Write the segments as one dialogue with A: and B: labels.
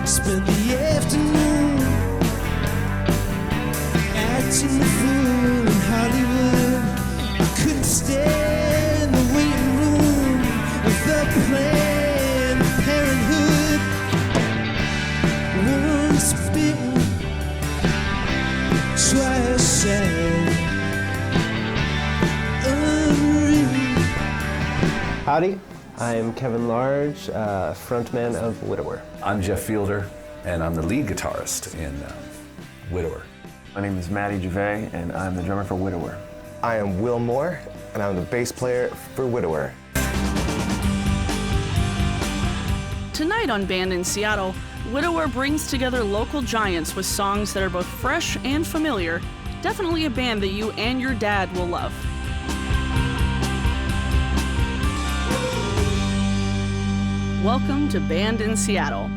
A: Spent the afternoon acting the fool in Hollywood. I couldn't stand the waiting room of the Planned Parenthood. Once bitten, twice shy. Unreal.
B: Howdy, I'm Kevin Large, frontman of Widower.
C: I'm Jeff Fielder, and I'm the lead guitarist in Widower.
D: My name is MATTY, and I'm the drummer for Widower.
E: I am Will Moore, and I'm the bass player for Widower.
F: Tonight on Band in Seattle, Widower brings together local giants with songs that are both fresh and familiar. Definitely a band that you and your dad will love. Welcome to Band in Seattle.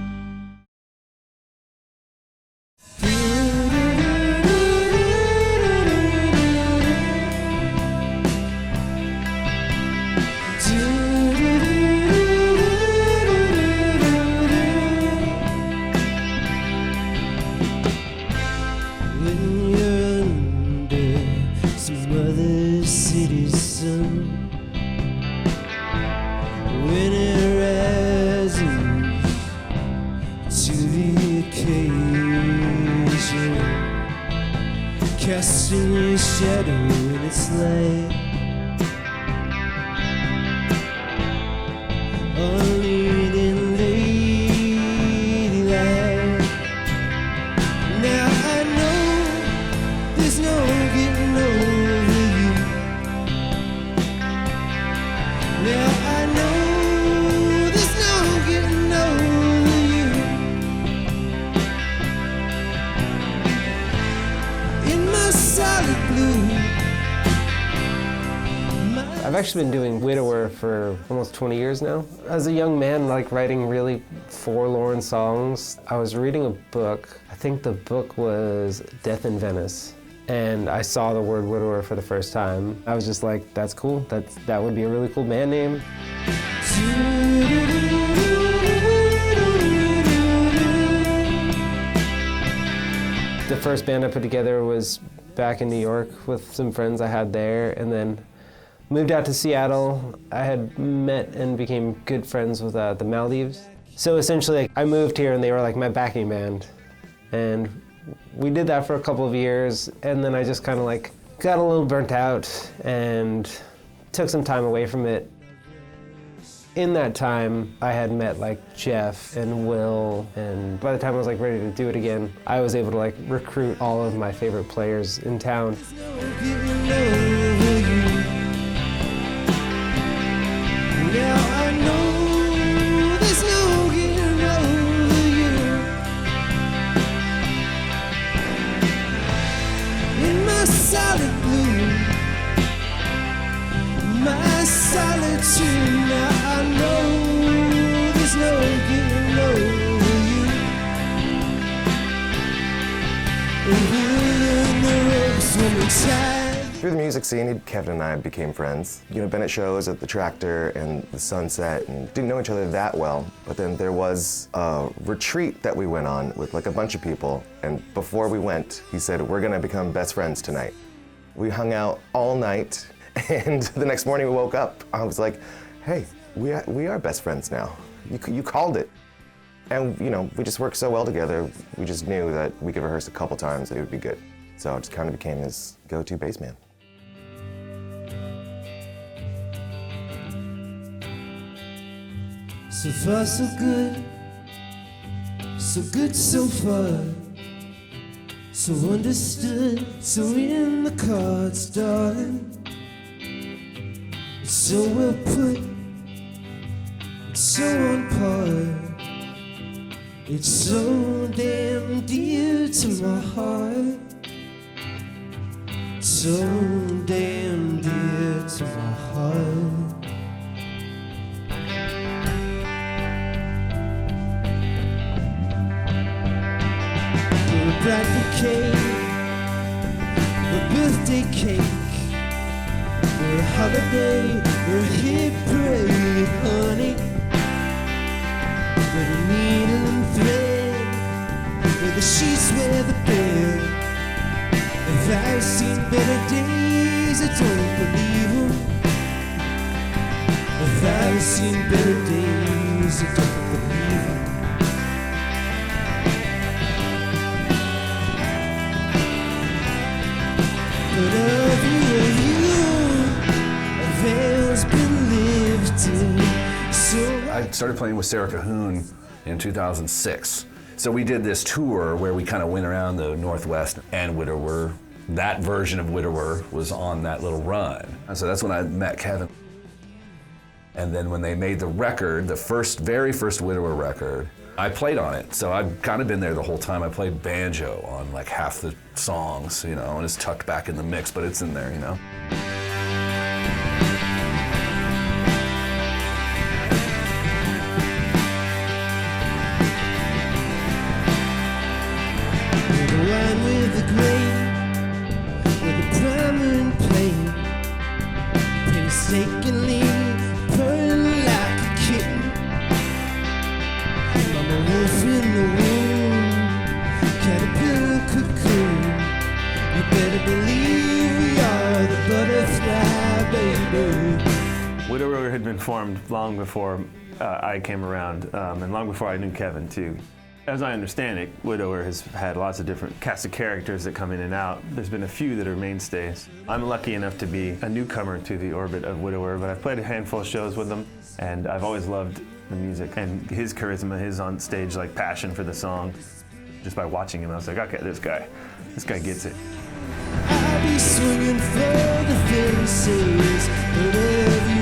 A: When you're under some other city's sun, when it rises to the occasion, casting your shadow in its light, only in lady light. Now I know there's no getting over you. Now I know there's no getting over you. In my solid blue.
B: I've actually been doing Widower for almost 20 years now. As a young man, like writing really forlorn songs, I was reading a book. I think the book was Death in Venice. And I saw the word Widower for the first time. I was just like, that's cool. That would be a really cool band name. The first band I put together was back in New York with some friends I had there, and then moved out to Seattle. I had met and became good friends with the Maldives. So essentially, I moved here and they were like my backing band. And we did that for a couple of years, and then I just kind of like got a little burnt out and took some time away from it. In that time, I had met like Jeff and Will, and by the time I was like ready to do it again, I was able to like recruit all of my favorite players in town.
A: Now I know there's no getting over you. In my solid blue, my solitude. Now I know there's no getting over you. And we're in the ropes when we're tired.
E: Through the music scene, Kevin and I became friends. Been at shows at the Tractor and the Sunset and didn't know each other that well. But then there was a retreat that we went on with like a bunch of people. And before we went, he said, we're gonna become best friends tonight. We hung out all night, and the next morning we woke up. I was like, hey, we are best friends now. You called it. And we just worked so well together, we just knew that we could rehearse a couple times that it would be good. So it just kind of became his go-to bass man.
A: So far, so good. So good so far. So understood. So in the cards, darling. It's so well put. It's so on par. It's so damn dear to my heart. So damn dear to my heart. A bright bouquet, a birthday cake, or a holiday, or a hit parade, honey. But a needle and thread the sheets wear the bed. If I've seen better days, I don't believe them. If I've seen better days, I don't believe them. But of you, a veil's been lifted. So
C: I started playing with Sarah Cahoon in 2006. So we did this tour where we kind of went around the Northwest, and Widower, that version of Widower was on that little run. And so that's when I met Kevin. And then when they made the record, the very first Widower record, I played on it. So I've kind of been there the whole time. I played banjo on like half the songs, you know, and it's tucked back in the mix, but it's in there, you know.
A: with the grain, with the prominent plane, painstakingly purring like a kitten. I'm a wolf in the womb, caterpillar cocoon. You better believe we are the butterfly, baby.
D: Widower had been formed long before I came around, and long before I knew Kevin, too. As I understand it, Widower has had lots of different cast of characters that come in and out. There's been a few that are mainstays. I'm lucky enough to be a newcomer to the orbit of Widower, but I've played a handful of shows with them, and I've always loved the music and his charisma, his on-stage like passion for the song. Just by watching him, I was like, okay, this guy gets it.
A: I'll be swinging for the fences, but of you.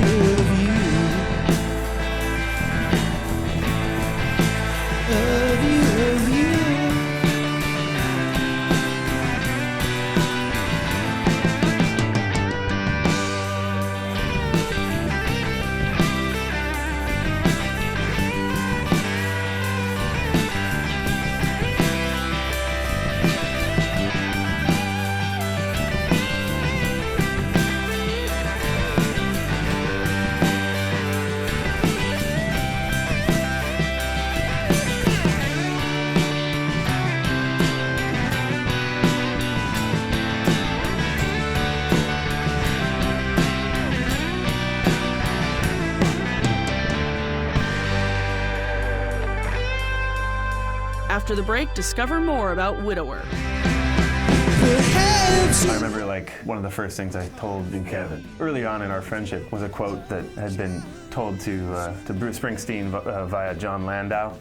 F: After the break, discover more about Widower.
D: I remember like one of the first things I told Kevin early on in our friendship was a quote that had been told to Bruce Springsteen via John Landau,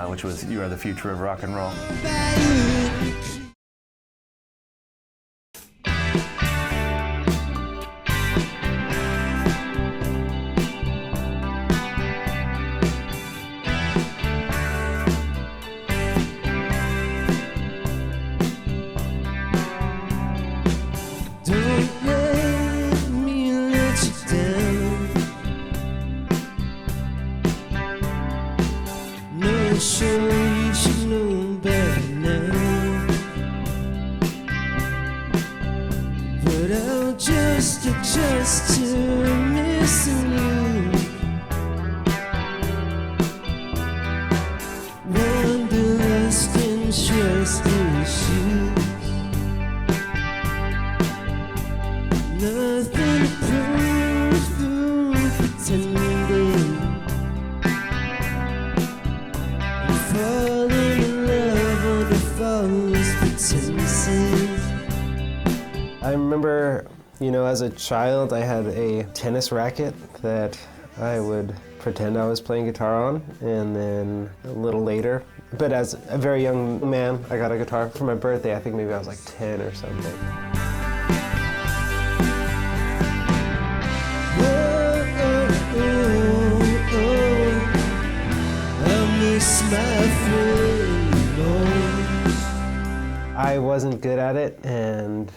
D: which was, "You are the future of rock and roll."
A: Sure, you should know better now. But I'll just adjust to missing you. Wanderlust, interest issues. Nothing to prove through pretending. Falling in love under false pretenses.
B: I remember, as a child, I had a tennis racket that I would pretend I was playing guitar on, and then a little later, but as a very young man, I got a guitar for my birthday. I think maybe I was like 10 or something. I wasn't good at it, and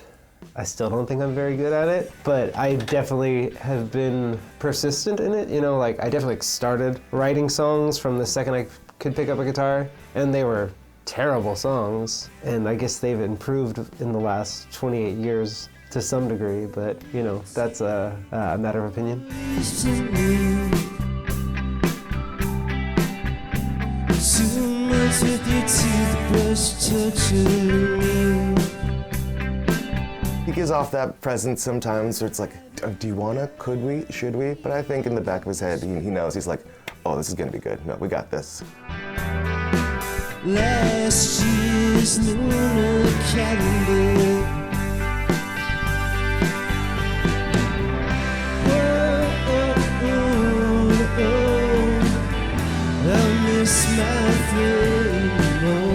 B: I still don't think I'm very good at it, but I definitely have been persistent in it. I definitely started writing songs from the second I could pick up a guitar, and they were terrible songs, and I guess they've improved in the last 28 years to some degree, but that's a matter of opinion.
A: Too much lips with your toothbrush torturing me.
E: He gives off that presence sometimes where it's like, do you wanna, could we, should we? But I think in the back of his head, he knows, he's like, oh, this is gonna be good. No, we got this.
A: Last year's lunar calendar. I miss my friend most.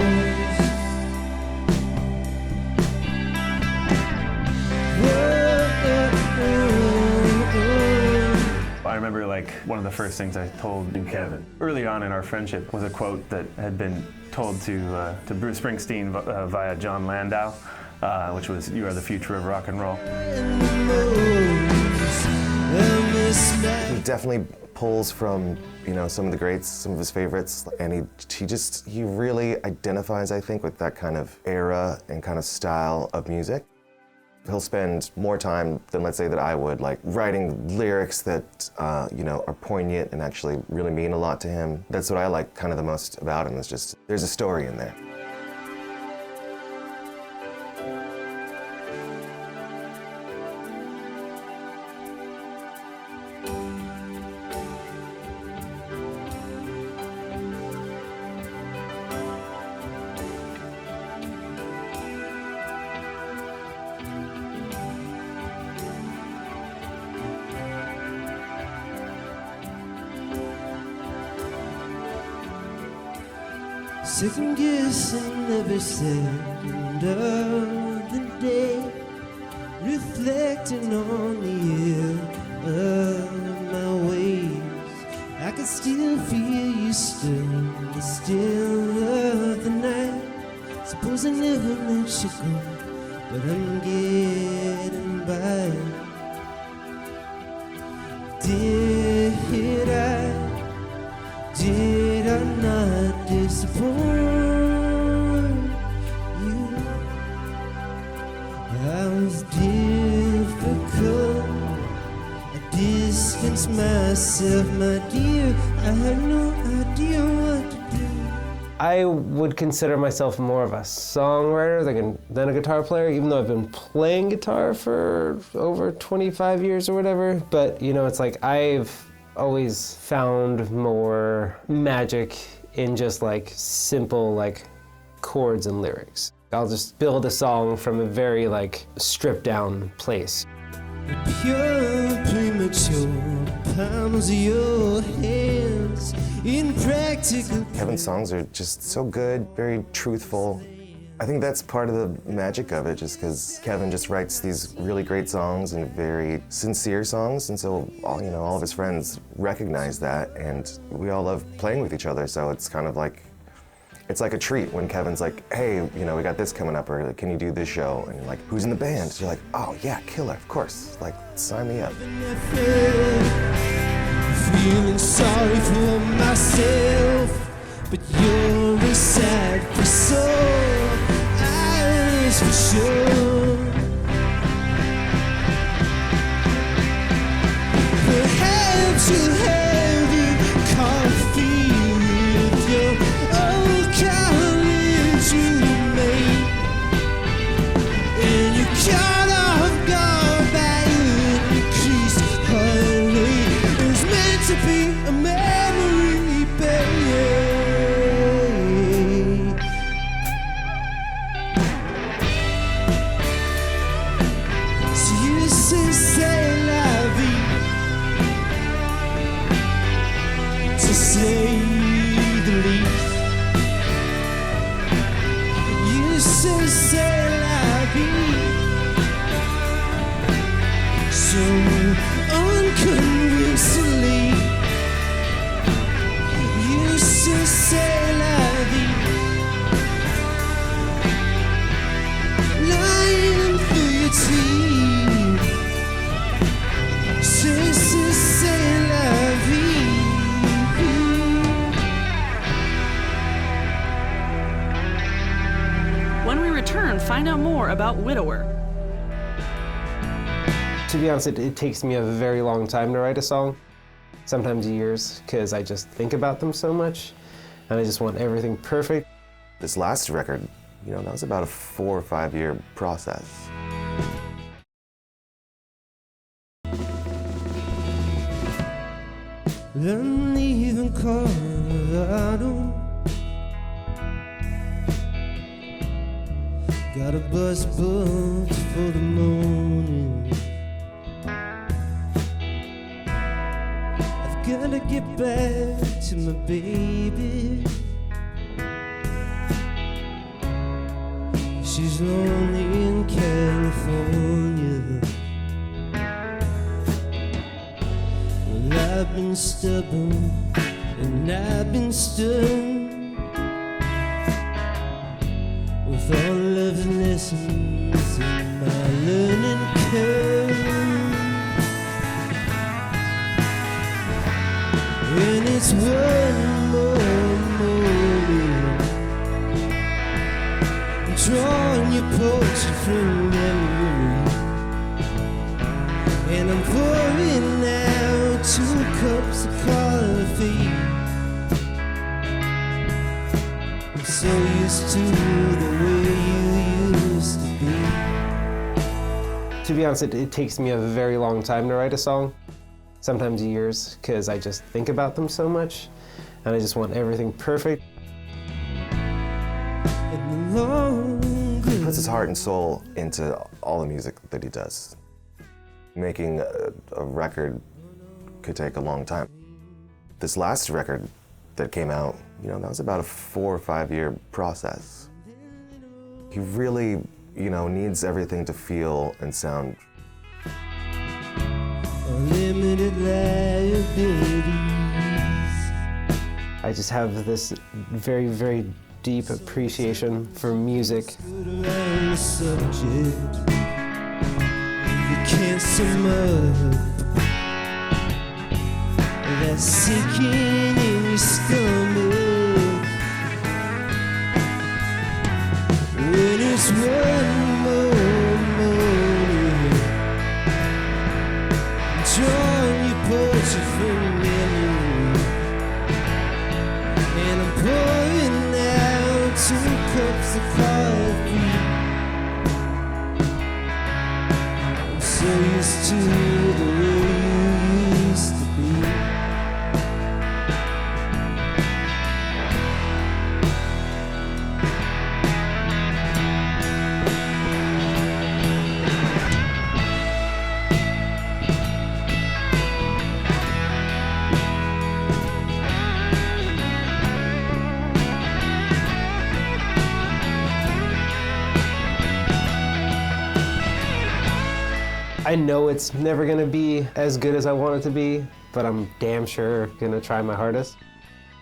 D: I remember like one of the first things I told new Kevin early on in our friendship was a quote that had been told to Bruce Springsteen via John Landau, which was, "You are the future of rock and roll."
E: He definitely pulls from, you know, some of the greats, some of his favorites, and he really identifies, I think, with that kind of era and kind of style of music. He'll spend more time than, let's say, that I would, like writing lyrics that, you know, are poignant and actually really mean a lot to him. That's what I like kind of the most about him, is just, there's a story in there.
A: Second guessing every second of the day, reflecting on the air of my ways. I can still feel you still in the still of the night. Suppose I never let you go, but I'm getting by. Did I not disappoint you? I was difficult. I distanced myself, my dear. I had no idea what to do.
B: I would consider myself more of a songwriter than a guitar player, even though I've been playing guitar for over 25 years or whatever. But, you know, it's like I've always found more magic in just like simple like chords and lyrics. I'll just build a song from a very like stripped down place.
A: Pure premature palms of your hands, impractical.
E: Kevin's songs are just so good, very truthful. I think that's part of the magic of it, just because Kevin just writes these really great songs and very sincere songs, and so all of his friends recognize that, and we all love playing with each other. So it's kind of like, it's like a treat when Kevin's like, "Hey, you know, we got this coming up, or can you do this show?" And you're like, "Who's in the band?" So you're like, "Oh yeah, killer, of course! Like, sign me up."
A: Feeling sorry for myself, but you're a sad soul. For sure. Perhaps you'll have your coffee with your old college roommate, and you're caught off guard by an increased heart rate. It was meant to be a memory, babe. C'est la vie, to say the least. You say c'est la vie, so unconvincingly. You say c'est la vie, lying through your teeth.
F: When we return, find out more about Widower.
B: To be honest, it takes me a very long time to write a song, sometimes years, because I just think about them so much, and I just want everything perfect.
E: This last record, that was about a 4 or 5 year process.
A: I'm leaving Colorado. Got a bus booked for the morning. I've gotta get back to my baby. She's lonely in California. Well, I've been stubborn and I've been stern. With all of the lessons in my learning curve. And it's one more morning, I'm drawing your portrait from memory. And I'm pouring out 2 cups of coffee. I'm so used to the way you used to be.
B: To be honest, it takes me a very long time to write a song, sometimes years, because I just think about them so much, and I just want everything perfect.
E: He puts his heart and soul into all the music that he does. Making a record could take a long time. This last record that came out, that was about a 4 or 5 year process. He really, needs everything to feel and sound.
A: Unlimited liabilities.
B: I just have this very, very deep appreciation for music.
A: Around the subject, you can't sum up that sinking in your stomach. When it's one more morning, drawing your portrait from memory, and I'm pouring out 2 cups of coffee. I'm so used to the way you used to be.
B: I know it's never gonna be as good as I want it to be, but I'm damn sure gonna try my hardest.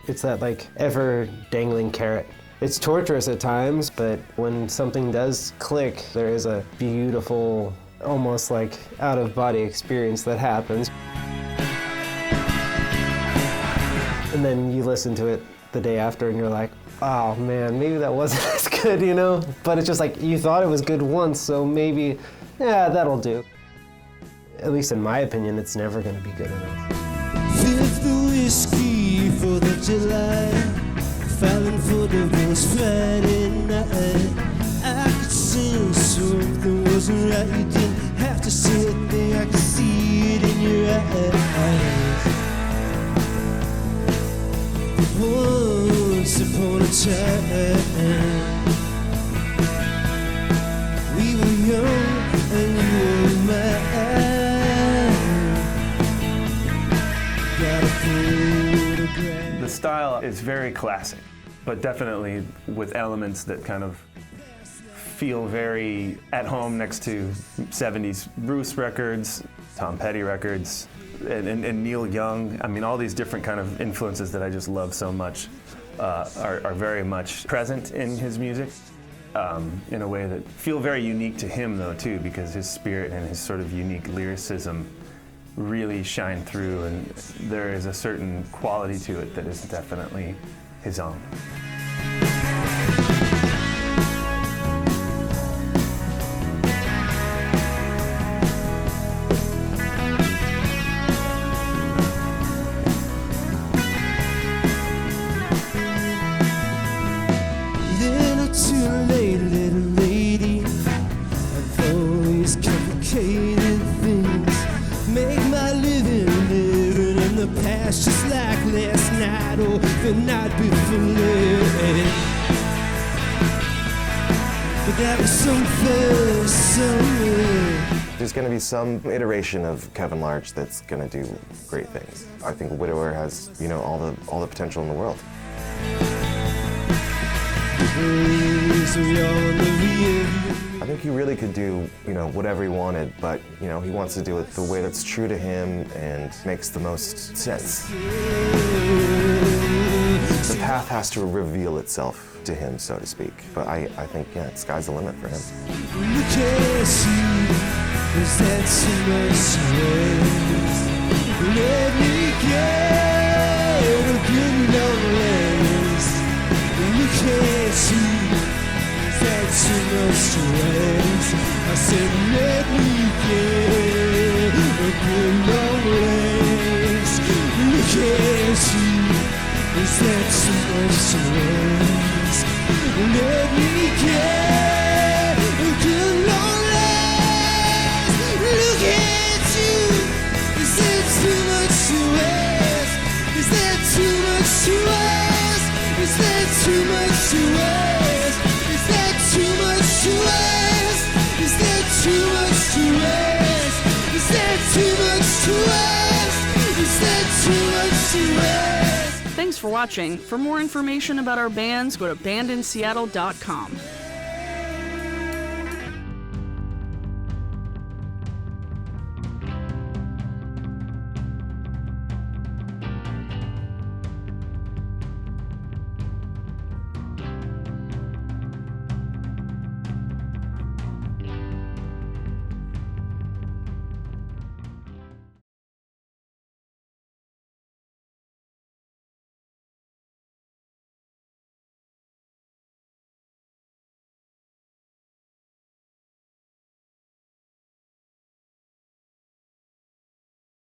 B: It's that ever dangling carrot. It's torturous at times, but when something does click, there is a beautiful, almost out of body experience that happens. And then you listen to it the day after and you're like, oh man, maybe that wasn't as good, But it's just you thought it was good once, so maybe, yeah, that'll do. At least in my opinion, it's never gonna be good enough.
A: Fifth the whiskey, 4th of July, filing for divorce Friday night. I could sense something wasn't right. You didn't have to say a thing, I could see it in your eyes. Once upon a time, we were young and you were mine.
D: The style is very classic, but definitely with elements that kind of feel very at home next to 70s Bruce records, Tom Petty records, and Neil Young. I mean, all these different kind of influences that I just love so much are very much present in his music in a way that feel very unique to him, though, too, because his spirit and his sort of unique lyricism really shine through, and there is a certain quality to it that is definitely his own.
A: too late, little lady. I've always complicated things. Make my living in the past, just like last night or the night before. But that was some first summer.
E: There's going to be some iteration of Kevin Large that's going to do great things. I think Widower has, all the potential in the world. I think he really could do, whatever he wanted, but, he wants to do it the way that's true to him and makes the most sense. The path has to reveal itself to him, so to speak. But I think, sky's the limit for him.
A: Look at you, is that too much space? Let me get a good long ways. Look at you, is that too much space? I said, let me get a good long ways. Look at you, is that too much space? Let me get a good long ways. Look at you, is that too much to ask? Is that too much to ask? Is that too much to ask? Is that too much to ask? Is that too much to ask? Is that too much to ask? Is that too much to ask?
F: Thanks for watching. For more information about our bands, go to bandinseattle.com.